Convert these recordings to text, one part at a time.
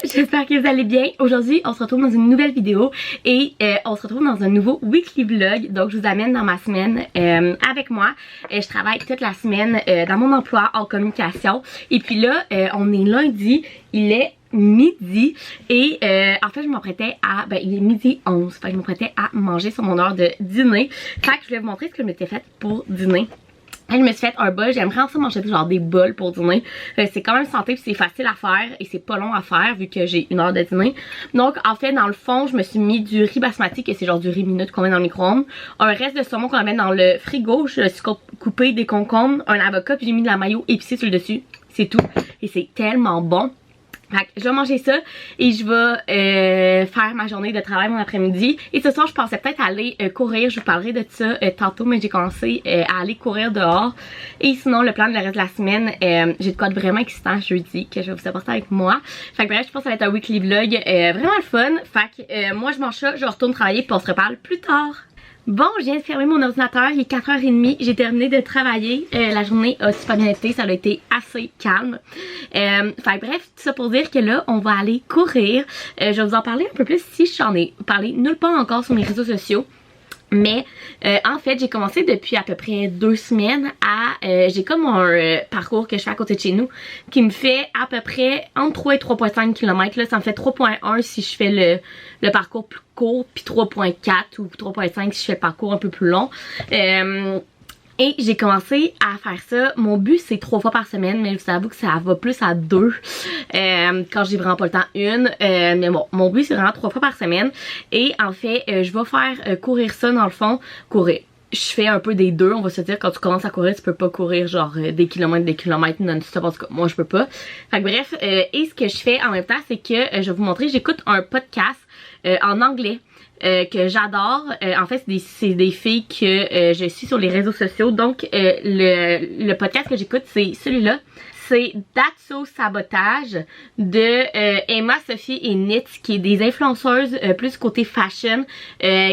J'espère que vous allez bien. Aujourd'hui, on se retrouve dans une nouvelle vidéo et on se retrouve dans un nouveau weekly vlog. Donc, je vous amène dans ma semaine avec moi. Je travaille toute la semaine dans mon emploi en communication. Et puis là, on est lundi, il est midi et en fait je m'apprêtais à, il est midi 11, fait que je m'apprêtais à manger sur mon heure de dîner. Fait que je voulais vous montrer ce que je m'étais fait pour dîner. Je me suis fait un bol, j'aimerais en manger genre des bols pour dîner. C'est quand même santé puis c'est facile à faire et c'est pas long à faire vu que j'ai une heure de dîner. Donc en fait dans le fond je me suis mis du riz basmati, que c'est genre du riz minute qu'on met dans le micro-ondes. Un reste de saumon qu'on met dans le frigo, je suis coupé des concombres, un avocat puis j'ai mis de la mayo épicée sur le dessus. C'est tout et c'est tellement bon. Fait que je vais manger ça et je vais faire ma journée de travail mon après-midi. Et ce soir, je pensais peut-être aller courir. Je vous parlerai de ça tantôt, mais j'ai commencé à aller courir dehors. Et sinon, le plan de le reste de la semaine, j'ai de quoi de vraiment excitant jeudi que je vais vous apporter avec moi. Fait que bref, je pense que ça va être un weekly vlog vraiment le fun. Fait que moi, je mange ça, je retourne travailler puis on se reparle plus tard. Bon, je viens de fermer mon ordinateur, il est 4h30, j'ai terminé de travailler, la journée a super bien été, ça a été assez calme. Bref, tout ça pour dire que là, on va aller courir. Je vais vous en parler un peu plus si j'en ai parlé nulle part encore sur mes réseaux sociaux. Mais en fait j'ai commencé depuis à peu près 2 semaines à j'ai comme un parcours que je fais à côté de chez nous qui me fait à peu près entre 3 et 3.5 km. Là ça me fait 3.1 si je fais le parcours plus court, puis 3.4 ou 3.5 si je fais le parcours un peu plus long. Et j'ai commencé à faire ça. Mon but c'est 3 fois par semaine, mais je vous avoue que ça va plus à 2 quand j'ai vraiment pas le temps une. Mais bon, mon but c'est vraiment 3 fois par semaine. Et en fait, je vais faire courir ça dans le fond. Courir. Je fais un peu des deux, on va se dire, quand tu commences à courir, tu peux pas courir genre des kilomètres non-stop, en tout cas, moi je peux pas. Fait que bref, et ce que je fais en même temps, c'est que je vais vous montrer, j'écoute un podcast en anglais. Que j'adore. En fait, c'est des filles que je suis sur les réseaux sociaux. Donc, le podcast que j'écoute, c'est celui-là. C'est That's So Sabotage de Emma, Sophie et Nitz, qui est des influenceuses plus côté fashion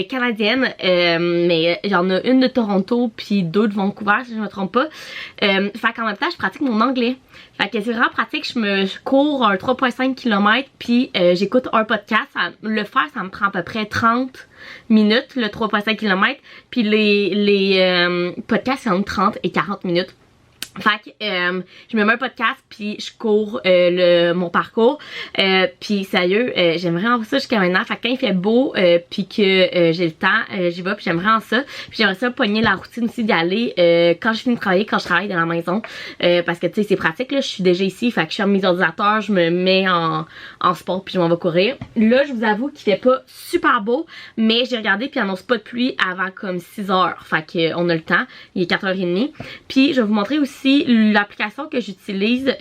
canadienne. Mais j'en ai une de Toronto puis 2 de Vancouver, si je me trompe pas. Fait qu'en même temps, je pratique mon anglais. Fait que c'est vraiment pratique, je cours un 3.5 km puis j'écoute un podcast. Le faire, ça me prend à peu près 30 minutes, le 3.5 km. Puis les podcasts, c'est entre 30 et 40 minutes. Fait que je me mets un podcast puis je cours mon parcours puis sérieux j'aime vraiment ça jusqu'à maintenant. Fait que quand il fait beau puis que j'ai le temps j'y vais puis j'aime vraiment ça. Puis j'aimerais ça pogner la routine aussi d'y aller quand je finis de travailler, quand je travaille dans la maison parce que tu sais c'est pratique là, je suis déjà ici, fait que je ferme mes ordinateurs, je me mets en sport puis je m'en vais courir. Là je vous avoue qu'il fait pas super beau, mais j'ai regardé puis il annonce pas de pluie avant comme 6h, fait que on a le temps, il est 4h30. Puis je vais vous montrer aussi l'application que j'utilise,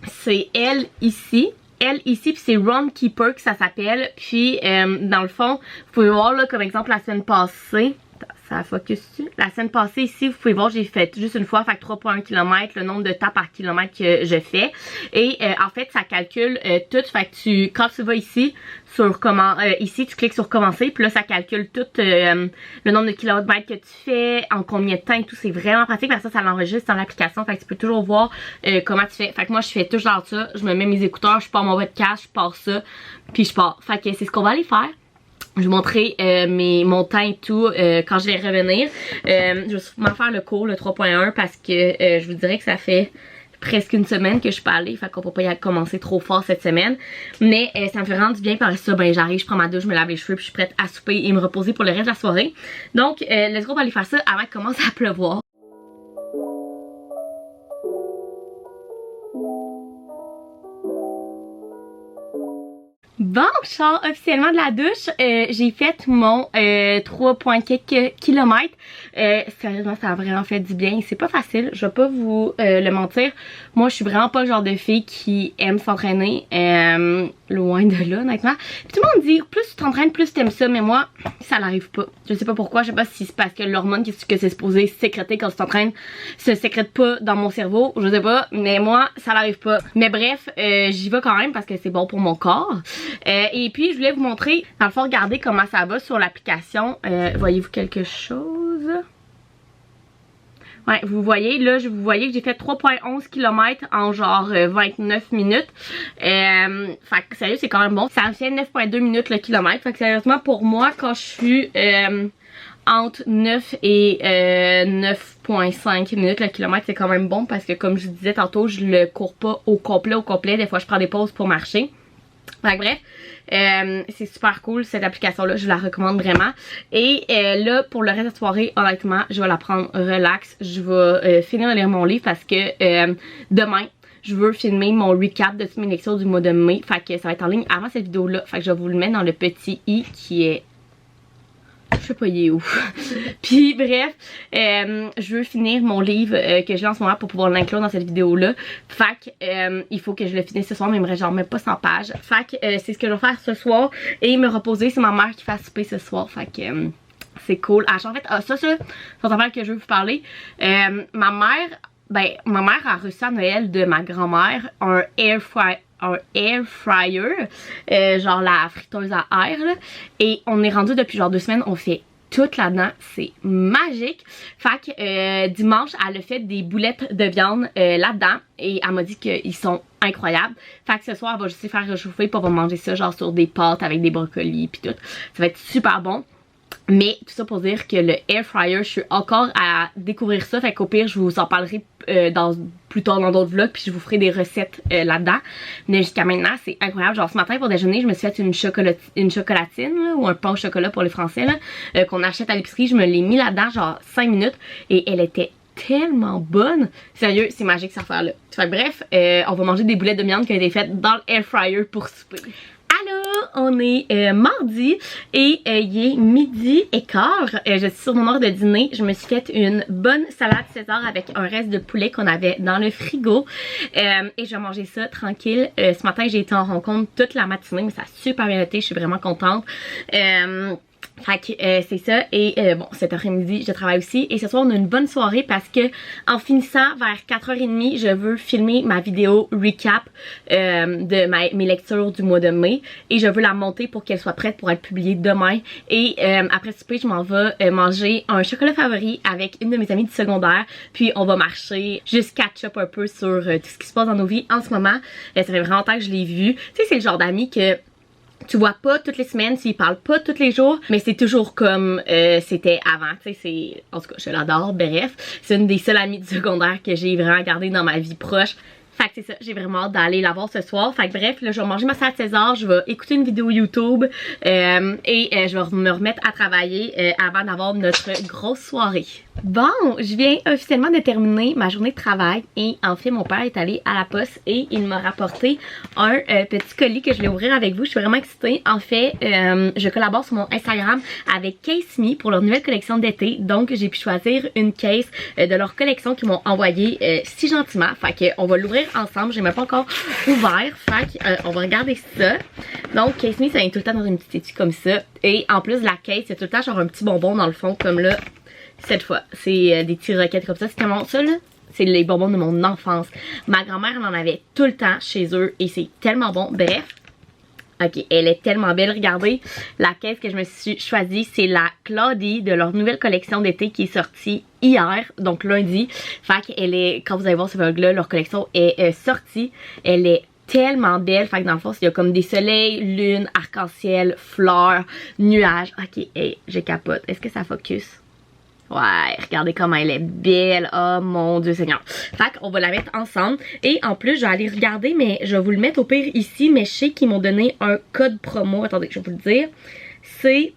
c'est elle ici puis c'est Runkeeper que ça s'appelle. Puis dans le fond vous pouvez voir là comme exemple la semaine passée, ça focus dessus. La semaine passée ici, vous pouvez voir, j'ai fait juste une fois, fait que 3.1 km, le nombre de temps par kilomètre que je fais. Et en fait, ça calcule tout. Fait que quand tu vas ici, sur ici, tu cliques sur commencer, puis là, ça calcule tout le nombre de kilomètres que tu fais, en combien de temps et tout. C'est vraiment pratique, parce que ça l'enregistre dans l'application. Fait que tu peux toujours voir comment tu fais. Fait que moi, je fais toujours ça. Je me mets mes écouteurs, je pars mon podcast, je pars ça, puis je pars. Fait que c'est ce qu'on va aller faire. Je vais vous montrer mon temps et tout quand je vais revenir. Je vais sûrement faire le cours, le 3.1, parce que je vous dirais que ça fait presque une semaine que je suis pas allée. Fait qu'on peut pas y commencer trop fort cette semaine. Mais ça me fait vraiment du bien. Par ça, j'arrive, je prends ma douche, je me lave les cheveux, puis je suis prête à souper et me reposer pour le reste de la soirée. Donc, let's go, on va aller faire ça avant qu'il commence à pleuvoir. Bon, je sors officiellement de la douche. J'ai fait mon 3.4 km. Sérieusement, ça a vraiment fait du bien. C'est pas facile, je vais pas vous le mentir. Moi, je suis vraiment pas le genre de fille qui aime s'entraîner. Loin de là, honnêtement. Puis tout le monde dit, plus tu t'entraînes, plus tu aimes ça. Mais moi, ça n'arrive pas. Je sais pas pourquoi. Je sais pas si c'est parce que l'hormone que c'est supposé sécréter quand tu t'entraînes se sécrète pas dans mon cerveau. Je sais pas. Mais moi, ça n'arrive pas. Mais bref, j'y vais quand même parce que c'est bon pour mon corps. Et puis je voulais vous montrer, dans le fond, regardez comment ça va sur l'application. Voyez-vous quelque chose? Ouais, vous voyez, là, vous voyez que j'ai fait 3,11 km en genre 29 minutes. Fait que sérieux, c'est quand même bon. Ça me fait 9,2 minutes le kilomètre. Fait que sérieusement, pour moi, quand je suis entre 9 et 9,5 minutes le kilomètre, c'est quand même bon parce que comme je vous disais tantôt, je le cours pas au complet. Des fois, je prends des pauses pour marcher. Fait que bref, c'est super cool cette application là, je la recommande vraiment. Et là pour le reste de la soirée, honnêtement je vais la prendre relax. Je vais finir de lire mon livre parce que demain je veux filmer mon recap de toutes mes lectures du mois de mai. Fait que ça va être en ligne avant cette vidéo là. Fait que je vais vous le mettre dans le petit i qui est... je sais pas il est où. Puis bref, je veux finir mon livre que j'ai en ce moment pour pouvoir l'inclure dans cette vidéo là. Fait que il faut que je le finisse ce soir, mais il me reste genre même pas 100 pages. Fait que c'est ce que je vais faire ce soir et me reposer. C'est ma mère qui fait souper ce soir. Fait que c'est cool. Ah, en fait, ça c'est une affaire que je veux vous parler. Ma mère a reçu à Noël de ma grand-mère un air fryer, genre la friteuse à air là, et on est rendu depuis genre 2 semaines, on fait tout là-dedans, c'est magique. Fait que dimanche, elle a fait des boulettes de viande là-dedans et elle m'a dit qu'ils sont incroyables. Fait que ce soir, elle va juste les faire réchauffer puis on va manger ça genre sur des pâtes avec des brocolis puis tout. Ça va être super bon. Mais tout ça pour dire que le air fryer, je suis encore à découvrir ça. Fait qu'au pire, je vous en parlerai plus tard dans d'autres vlogs. Puis je vous ferai des recettes là-dedans. Mais jusqu'à maintenant, c'est incroyable. Genre ce matin pour déjeuner, je me suis fait une chocolatine là, ou un pain au chocolat pour les Français là, qu'on achète à l'épicerie. Je me l'ai mis là-dedans genre 5 minutes et elle était tellement bonne. Sérieux, c'est magique cette affaire là. Fait bref, on va manger des boulettes de viande qui ont été faites dans le air fryer pour souper. Allô, on est mardi et il est 12h15. Je suis sur mon heure de dîner. Je me suis fait une bonne salade César avec un reste de poulet qu'on avait dans le frigo. Et je vais manger ça tranquille. Ce matin, j'ai été en rencontre toute la matinée, mais ça a super bien été. Je suis vraiment contente. Fait que c'est ça et bon cet après-midi je travaille aussi et ce soir on a une bonne soirée parce que en finissant vers 4h30 je veux filmer ma vidéo recap de mes lectures du mois de mai et je veux la monter pour qu'elle soit prête pour être publiée demain et après souper je m'en vais manger un chocolat favori avec une de mes amies du secondaire puis on va marcher juste catch up un peu sur tout ce qui se passe dans nos vies en ce moment. Ça fait vraiment longtemps que je l'ai vu. Tu sais c'est le genre d'amis que tu vois pas toutes les semaines, tu y parles pas tous les jours, mais c'est toujours comme c'était avant, tu sais, c'est... En tout cas, je l'adore, bref. C'est une des seules amies du secondaire que j'ai vraiment gardée dans ma vie proche. Fait que c'est ça, j'ai vraiment hâte d'aller la voir ce soir. Fait que bref, là je vais manger ma salade César, je vais écouter une vidéo YouTube et je vais me remettre à travailler avant d'avoir notre grosse soirée. Bon, je viens officiellement de terminer ma journée de travail et en fait mon père est allé à la poste et il m'a rapporté un petit colis que je vais ouvrir avec vous. Je suis vraiment excitée. En fait, je collabore sur mon Instagram avec Case Me pour leur nouvelle collection d'été. Donc j'ai pu choisir une case de leur collection qu'ils m'ont envoyée si gentiment. Fait que on va l'ouvrir ensemble. J'ai même pas encore ouvert. Fait que on va regarder ça. Donc Case Me ça vient tout le temps dans une petite étui comme ça. Et en plus la case, il y a tout le temps genre un petit bonbon dans le fond comme là. Cette fois, c'est des petits roquettes comme ça. C'est tellement ça là. C'est les bonbons de mon enfance. Ma grand-mère elle en avait tout le temps chez eux et c'est tellement bon. Bref. Ok, elle est tellement belle. Regardez, la caisse que je me suis choisie, c'est la Claudie de leur nouvelle collection d'été qui est sortie hier, donc lundi. Fait qu'elle est, quand vous allez voir ce vlog-là, leur collection est sortie. Elle est tellement belle. Fait que dans le fond, il y a comme des soleils, lune, arc-en-ciel, fleurs, nuages. Ok, hey, je capote. Est-ce que ça focus? Ouais, regardez comment elle est belle. Oh mon Dieu Seigneur. Fait qu'on va la mettre ensemble. Et en plus, je vais aller regarder, mais je vais vous le mettre au pire ici. Mais je sais qu'ils m'ont donné un code promo. Attendez, je vais vous le dire. C'est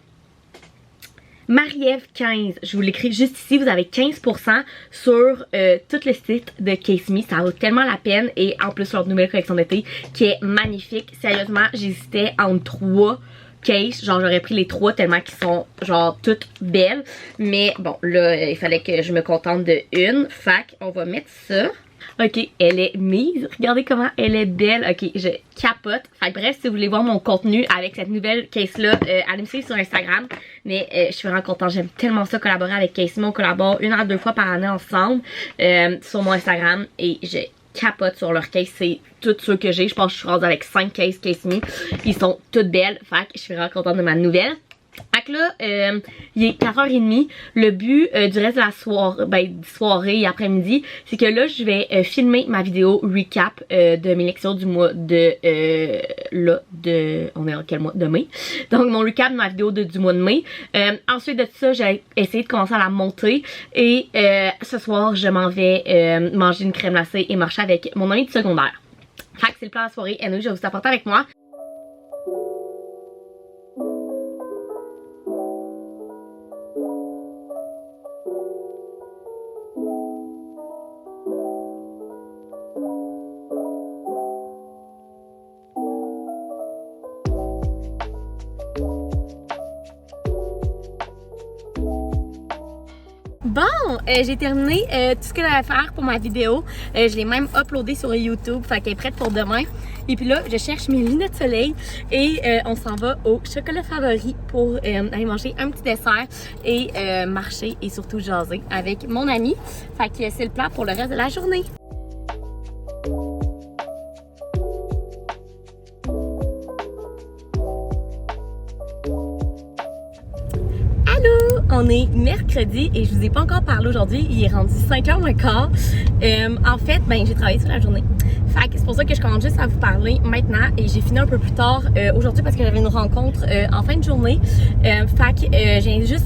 Marie-Ève 15. Je vous l'écris juste ici. Vous avez 15% sur tout le site de Case Me. Ça vaut tellement la peine. Et en plus, leur nouvelle collection d'été qui est magnifique. Sérieusement, j'hésitais entre 3 case, genre j'aurais pris les 3 tellement qu'ils sont genre toutes belles, mais bon là il fallait que je me contente de une. Fait qu'on va mettre ça. Ok, elle est mise. Regardez comment elle est belle. Ok, je capote. Fait que bref, si vous voulez voir mon contenu avec cette nouvelle case-là, allez me suivre sur Instagram. Mais je suis vraiment contente. J'aime tellement ça collaborer avec Case Me. On collabore 1 à 2 fois par année ensemble sur mon Instagram. Et je capote sur leur case. C'est toutes ceux que j'ai. Je pense que je suis rendue avec 5 cases Case Me. Ils sont toutes belles. Fait que je suis vraiment contente de ma nouvelle. Ok, que là, il est 4h30. Le but du reste de la soirée et après-midi, c'est que là, je vais filmer ma vidéo recap de mes lectures du mois de... on est en quel mois? De mai. Donc, mon recap de ma vidéo du mois de mai. Ensuite de tout ça, j'ai essayé de commencer à la monter. Et ce soir, je m'en vais manger une crème glacée et marcher avec mon ami de secondaire. Fait que c'est le plan de la soirée. Et nous, je vais vous apporter avec moi. Bon, j'ai terminé tout ce que j'avais à faire pour ma vidéo. Je l'ai même uploadé sur YouTube, fait qu'elle est prête pour demain. Et puis là, je cherche mes lunettes de soleil et on s'en va au chocolat favori pour aller manger un petit dessert et marcher et surtout jaser avec mon ami. Fait que c'est le plan pour le reste de la journée. On est mercredi et je vous ai pas encore parlé aujourd'hui, il est rendu 5h moins quart. En fait, j'ai travaillé toute la journée. Fait que c'est pour ça que je commence juste à vous parler maintenant et j'ai fini un peu plus tard aujourd'hui parce que j'avais une rencontre en fin de journée. Fait que je viens juste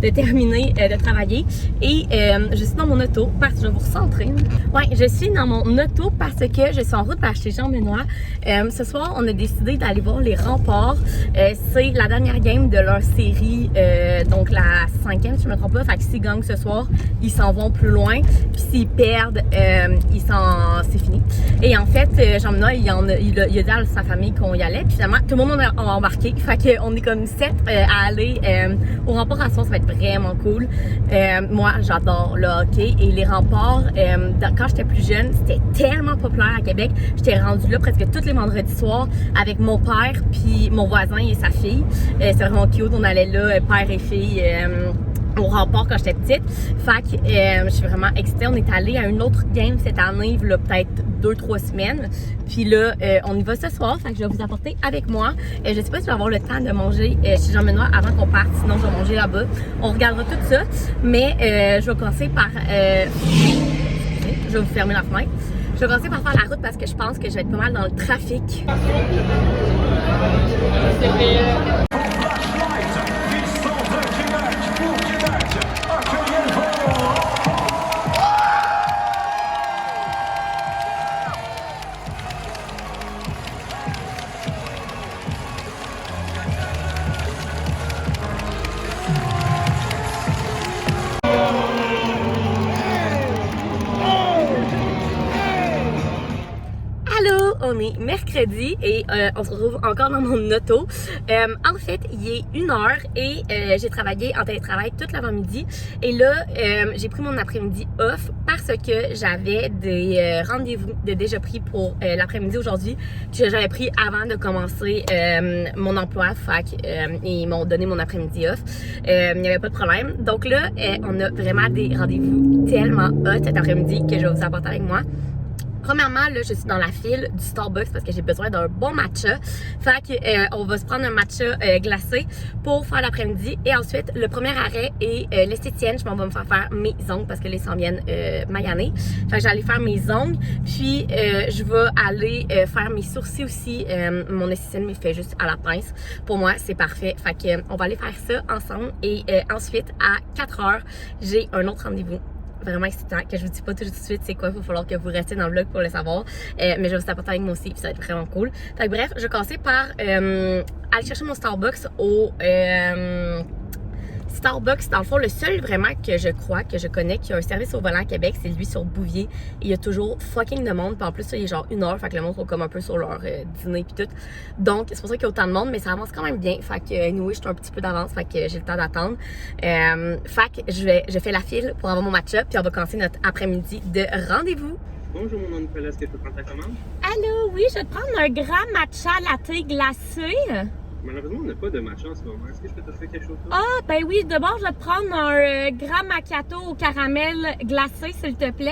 de terminer de travailler et je suis dans mon auto parce que je vais vous recentrer. Ouais, je suis dans mon auto parce que je suis en route vers chez Jean Benoît. Ce soir, on a décidé d'aller voir les Remparts. C'est la dernière game de leur série, donc la 5e si je me trompe pas. Fait que s'ils gagnent ce soir, ils s'en vont plus loin. Puis s'ils perdent, c'est fini. Et en fait, Jean Benoît, il a dit à sa famille qu'on y allait. Puis finalement, tout le monde a embarqué. Fait qu'on est comme 7 à aller au Rempart à soir. Ça va être vraiment cool. Moi, j'adore le hockey. Et les Remparts, quand j'étais plus jeune, c'était tellement populaire à Québec. J'étais rendue là presque tous les vendredis soirs avec mon père puis mon voisin et sa fille. C'est vraiment cute. On allait là, père et fille. Au Rempart quand j'étais petite. Fait que je suis vraiment excitée. On est allé à une autre game cette année, là, peut-être 2-3 semaines. Puis là, on y va ce soir. Fait que je vais vous apporter avec moi. Je sais pas si je vais avoir le temps de manger chez Jean Benoît avant qu'on parte. Sinon, je vais manger là-bas. On regardera tout ça. Mais je vais commencer par... je vais vous fermer la fenêtre. Je vais commencer par faire la route parce que je pense que je vais être pas mal dans le trafic. On est mercredi et on se retrouve encore dans mon auto. En fait, il est 1h et j'ai travaillé en télétravail toute l'avant-midi. Et là, j'ai pris mon après-midi off parce que j'avais des rendez-vous de déjà pris pour l'après-midi aujourd'hui que j'avais pris avant de commencer mon emploi. Fait ils m'ont donné mon après-midi off. Il n'y avait pas de problème. Donc là, on a vraiment des rendez-vous tellement hot cet après-midi que je vais vous apporter avec moi. Premièrement, là, je suis dans la file du Starbucks parce que j'ai besoin d'un bon matcha. Fait que on va se prendre un matcha glacé pour faire l'après-midi. Et ensuite, le premier arrêt est l'esthétienne. Je m'en vais me faire mes ongles parce que les s'en viennent maganer. Fait que j'allais faire mes ongles. Puis, je vais aller faire mes sourcils aussi. Mon esthétienne me fait juste à la pince. Pour moi, c'est parfait. Fait que on va aller faire ça ensemble. Et ensuite, à 4h, j'ai un autre rendez-vous vraiment excitant que je vous dis pas tout de suite c'est quoi, il va falloir que vous restiez dans le vlog pour le savoir, mais je vais vous apporter avec moi aussi puis ça va être vraiment cool. Fait que bref, je vais commencer par aller chercher mon Starbucks au Starbucks. Dans le fond, le seul vraiment que je crois, que je connais, qui a un service au volant à Québec, c'est lui sur Bouvier. Et il y a toujours fucking de monde. Puis en plus, ça, il est genre 1h. Fait que le monde sont comme un peu sur leur dîner puis tout. Donc, c'est pour ça qu'il y a autant de monde, mais ça avance quand même bien. Fait que, anyway, je suis un petit peu d'avance. Fait que j'ai le temps d'attendre. Fait que je fais la file pour avoir mon match-up. Puis on va commencer notre après-midi de rendez-vous. Bonjour, mon nom est Nicolas. Est-ce que je peux prendre ta commande? Allô, oui, je vais te prendre un grand matcha latte glacé. Malheureusement, on n'a pas de matcha en ce moment. Est-ce que je peux t'offrir quelque chose? Ah, ben oui, d'abord, je vais te prendre un grand macchiato au caramel glacé, s'il te plaît.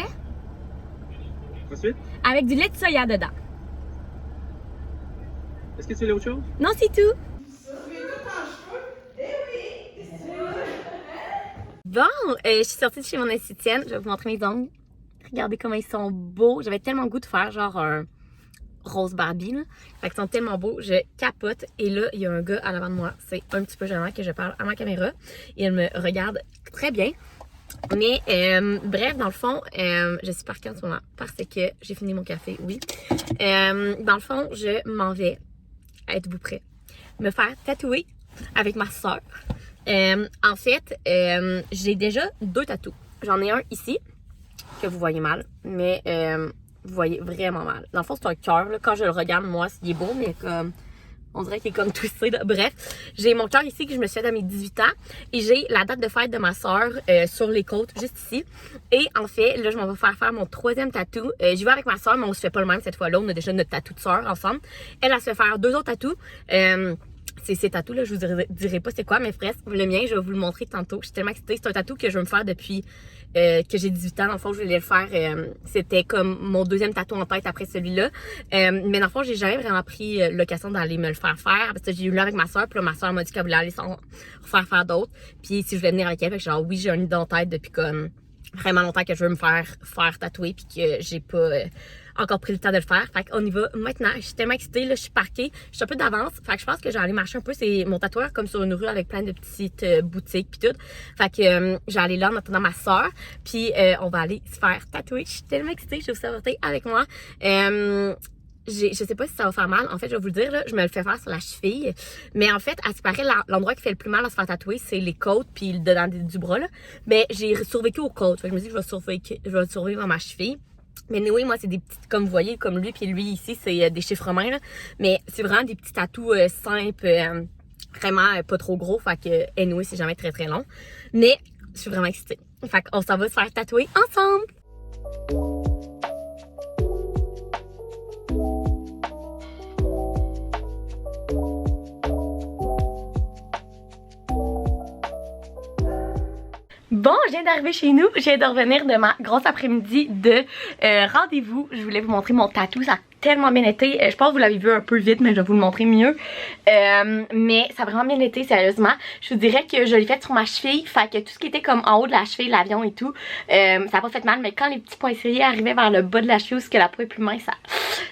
Ensuite? Avec du lait de soya dedans. Est-ce que tu veux autre chose? Non, c'est tout. Bon, je suis sortie de chez mon esthéticienne. Je vais vous montrer mes ongles. Regardez comment ils sont beaux. J'avais tellement le goût de faire genre un rose Barbie. Là. Fait qu'ils sont tellement beaux. Je capote. Et là, il y a un gars à l'avant de moi. C'est un petit peu gênant que je parle à ma caméra. Et elle me regarde très bien. Mais bref, dans le fond, je suis parquée en ce moment parce que j'ai fini mon café, oui. Dans le fond, je m'en vais, êtes-vous prêts, me faire tatouer avec ma soeur. En fait, j'ai déjà 2 tatous. J'en ai un ici, que vous voyez mal, mais vous voyez vraiment mal. Dans le fond, c'est un cœur. Quand je le regarde, moi, il est beau, mais comme... On dirait qu'il est comme twisté. Là. Bref, j'ai mon cœur ici que je me suis fait à mes 18 ans. Et j'ai la date de fête de ma soeur sur les côtes, juste ici. Et en fait, là, je m'en vais faire mon 3e tatou. J'y vais avec ma soeur, mais on se fait pas le même cette fois-là. On a déjà notre tatou de soeur ensemble. Elle se fait faire 2 autres tatous. C'est ces tatous là, je vous dirai pas c'est quoi, mais bref, le mien, je vais vous le montrer tantôt. Je suis tellement excitée. C'est un tatou que je veux me faire depuis que j'ai 18 ans. Dans le fond, je voulais le faire. C'était comme mon 2e tatou en tête après celui-là. Mais dans le fond, j'ai jamais vraiment pris l'occasion d'aller me le faire faire. Parce que j'ai eu là avec ma soeur. Puis là, ma soeur m'a dit qu'elle voulait aller s'en refaire faire d'autres. Puis si je voulais venir avec elle, fait que genre oui, j'ai un idée en tête depuis comme vraiment longtemps que je veux me faire tatouer. Puis que j'ai pas... encore pris le temps de le faire. Fait qu'on y va maintenant. Je suis tellement excitée, là, je suis parquée. Je suis un peu d'avance. Fait que je pense que j'allais marcher un peu. C'est mon tatoueur comme sur une rue avec plein de petites boutiques pis tout. Fait que j'allais là en attendant ma soeur. Puis on va aller se faire tatouer. Je suis tellement excitée. Je vais vous apporter avec moi. Je sais pas si ça va faire mal. En fait, je vais vous le dire, là, je me le fais faire sur la cheville. Mais en fait, à ce qui paraît, l'endroit qui fait le plus mal à se faire tatouer, c'est les côtes puis le dedans du bras, là. Mais j'ai survécu aux côtes. Fait que je me dis que je vais survivre à ma cheville. Mais anyway, moi, c'est des petites, comme vous voyez, comme lui, puis lui ici, c'est des chiffres romains, là. Mais c'est vraiment des petits tatous simples, vraiment pas trop gros. Fait que, anyway, c'est jamais très très long. Mais je suis vraiment excitée. Fait qu'on s'en va se faire tatouer ensemble! Bon, je viens d'arriver chez nous, je viens de revenir de ma grosse après-midi de rendez-vous. Je voulais vous montrer mon tatou, ça a tellement bien été. Je pense que vous l'avez vu un peu vite, mais je vais vous le montrer mieux. Mais ça a vraiment bien été, sérieusement. Je vous dirais que je l'ai fait sur ma cheville, fait que tout ce qui était comme en haut de la cheville, l'avion et tout, ça a pas fait mal. Mais quand les petits points serrés arrivaient vers le bas de la cheville, où que la peau est plus mince,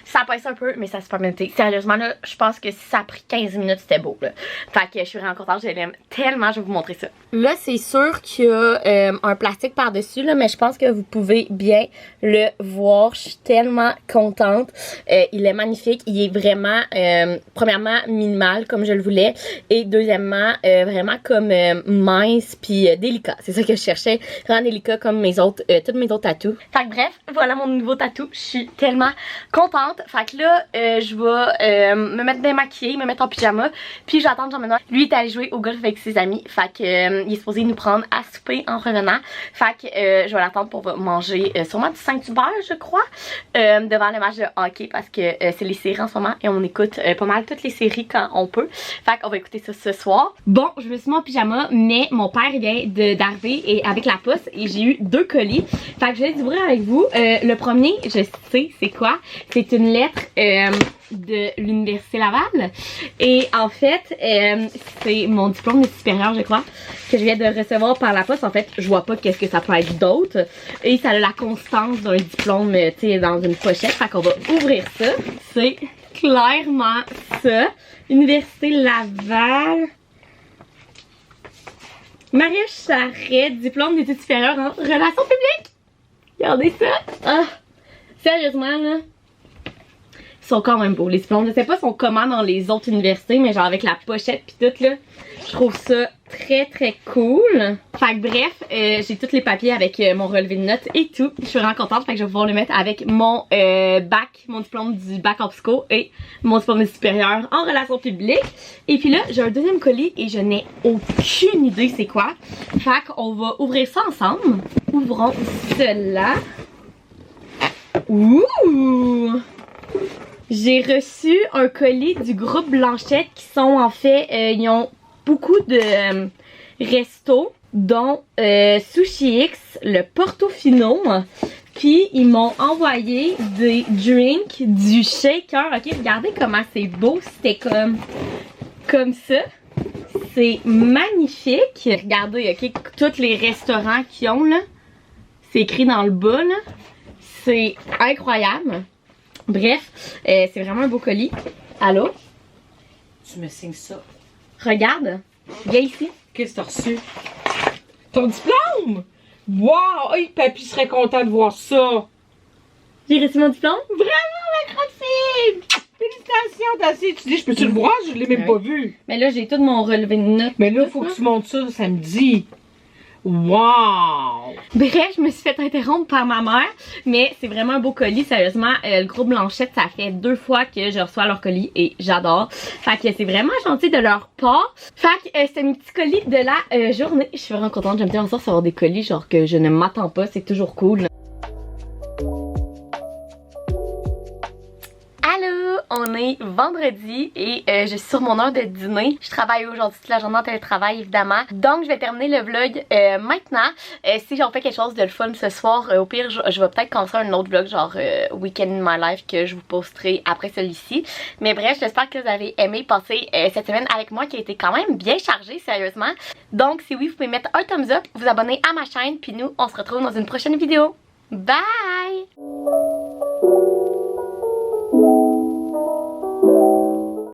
ça a passé un peu, mais ça a super bien été. Sérieusement, là, je pense que si ça a pris 15 minutes, c'était beau, là. Fait que je suis vraiment contente, je l'aime tellement, je vais vous montrer ça. Là, c'est sûr qu'il y a un plastique par-dessus, là, mais je pense que vous pouvez bien le voir. Je suis tellement contente. Il est magnifique. Il est vraiment, premièrement, minimal, comme je le voulais. Et deuxièmement, vraiment comme mince puis délicat. C'est ça que je cherchais. Vraiment délicat comme mes autres, toutes mes autres tatous. Fait que bref, voilà mon nouveau tatou. Je suis tellement contente. Fait que là, je vais me mettre démaquillée, me mettre en pyjama. Puis j'attends Jean-Benoît. Lui est allé jouer au golf avec ses amis. Fait que il est supposé nous prendre à souper en revenant. Fait que je vais l'attendre pour manger sûrement du Saint-Hubert, je crois, devant le match de hockey parce que c'est les séries en ce moment et on écoute pas mal toutes les séries quand on peut. Fait qu'on va écouter ça ce soir. Bon, je me suis mis en pyjama, mais mon père vient d'arriver et avec la poste et j'ai eu 2 colis. Fait que je vais les ouvrir avec vous. Le premier, je sais c'est quoi. C'est une lettre de l'Université Laval. Et en fait, c'est mon diplôme d'études supérieures, je crois, que je viens de recevoir par la poste. En fait, je vois pas qu'est-ce que ça peut être d'autre. Et ça a la constance d'un diplôme, tu sais, dans une pochette. Fait qu'on va ouvrir ça. C'est clairement ça. Université Laval. Marius Charette, diplôme d'études supérieures en relations publiques. Regardez ça. Ah, sérieusement, là. Ils sont quand même beaux, les diplômes. Je sais pas si on comment dans les autres universités, mais genre avec la pochette pis tout, là. Je trouve ça très très cool. Fait que bref, j'ai tous les papiers avec mon relevé de notes et tout. Je suis vraiment contente, fait que je vais pouvoir le mettre avec mon bac, mon diplôme du bac en psycho et mon diplôme supérieur en relations publiques. Et puis là, j'ai un deuxième colis et je n'ai aucune idée c'est quoi. Fait qu'on va ouvrir ça ensemble. Ouvrons cela. Ouh! J'ai reçu un colis du groupe Blanchette qui sont en fait, ils ont beaucoup de restos, dont Sushi X, le Portofino. Puis ils m'ont envoyé des drinks, du shaker. Ok, regardez comment c'est beau, c'était comme ça. C'est magnifique. Regardez, ok, tous les restaurants qu'ils ont là. C'est écrit dans le bas là. C'est incroyable. Bref, c'est vraiment un beau colis. Allô? Tu me signes ça. Regarde. Viens ici. Qu'est-ce que t'as reçu? Ton diplôme? Wow! Hey, papy serait content de voir ça. J'ai reçu mon diplôme. Vraiment, ma grande fille! Félicitations, t'as assez étudié. Je peux-tu le voir? Je l'ai même pas vu. Mais là, j'ai tout mon relevé de notes. Mais là, faut que tu montes ça samedi. Wow! Bref, je me suis fait interrompre par ma mère, mais c'est vraiment un beau colis, sérieusement. Le groupe Blanchette, ça fait 2 fois que je reçois leur colis et j'adore. Fait que c'est vraiment gentil de leur part. Fait que c'est mes petits colis de la journée. Je suis vraiment contente, j'aime bien recevoir des colis genre que je ne m'attends pas, c'est toujours cool. Allô, on est vendredi et je suis sur mon heure de dîner. Je travaille aujourd'hui toute la journée en télétravail évidemment. Donc je vais terminer le vlog maintenant. Si j'en fais quelque chose de le fun ce soir, au pire je vais peut-être commencer un autre vlog genre Weekend in my life que je vous posterai après celui-ci. Mais bref, j'espère que vous avez aimé passer cette semaine avec moi qui a été quand même bien chargée sérieusement. Donc si oui, vous pouvez mettre un thumbs up, vous abonner à ma chaîne puis nous on se retrouve dans une prochaine vidéo. Bye!